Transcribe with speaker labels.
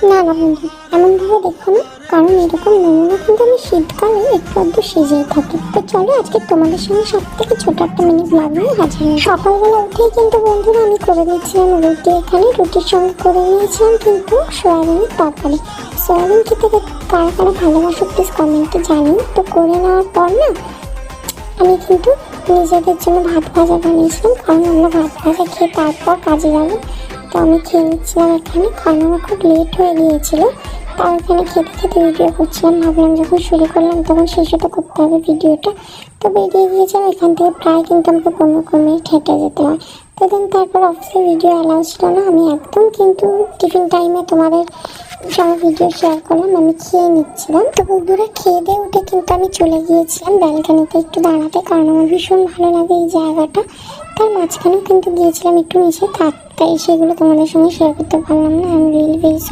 Speaker 1: না না বন্ধু, এমনভাবে দেখো না, কারণ এরকম নমুনা কিন্তু আমি শীতকালে একটু আধটু সেজেই থাকি। তো চলো আজকে তোমাদের সঙ্গে সব থেকে ছোট একটা মিনি ব্লগ নিয়ে হাজির হই। সকালবেলা উঠেই কিন্তু বন্ধুরা আমি করে দিচ্ছিলাম রুটি। এখানে রুটির সঙ্গে করে নিয়েছিলাম কিন্তু সয়াবিনের তরকারি। সয়াবিন খেতে কারা কারা ভালোবাসো প্লিজ কমেন্টে জানি। তো করে নেওয়ার পর না আমি কিন্তু নিজেদের জন্য ভাত ভাজা বানিয়েছিলাম, কারণ আমরা ভাত ভাজা খেয়ে তারপর কাজে যাবো। তো আমি খেয়ে নিচ্ছিলাম এখানে, কারণ আমার খুব লেট হয়ে গিয়েছিল। তাও এখানে খেতে খেতে ভিডিও করছিলাম, ভাবলাম যখন শুরু করলাম তখন শেষে তো করতে হবে ভিডিওটা। তো বেরিয়ে গিয়েছিলাম এখান থেকে, প্রায় কিন্তু আমাকে 15 মিনিট হেঁটে যেতে হয়। তো দেন তারপর অফিসে ভিডিও অ্যালাউ ছিল না, আমি একদম কিন্তু টিফিন টাইমে তোমাদের সঙ্গে ভিডিও শেয়ার করলাম। আমি খেয়ে নিচ্ছিলাম। তো বন্ধুরা খেয়ে দিয়ে উঠে কিন্তু আমি চলে গিয়েছিলাম ব্যালকানিতে একটু দাঁড়াতে, কারণ আমার ভীষণ ভালো লাগে এই জায়গাটা। তার মাঝখানেও কিন্তু গিয়েছিলাম একটু নিচে, তাই সেগুলো তোমাদের সঙ্গে শেয়ার করতে পারলাম না। আমি রিয়েলি ভেরি সরি।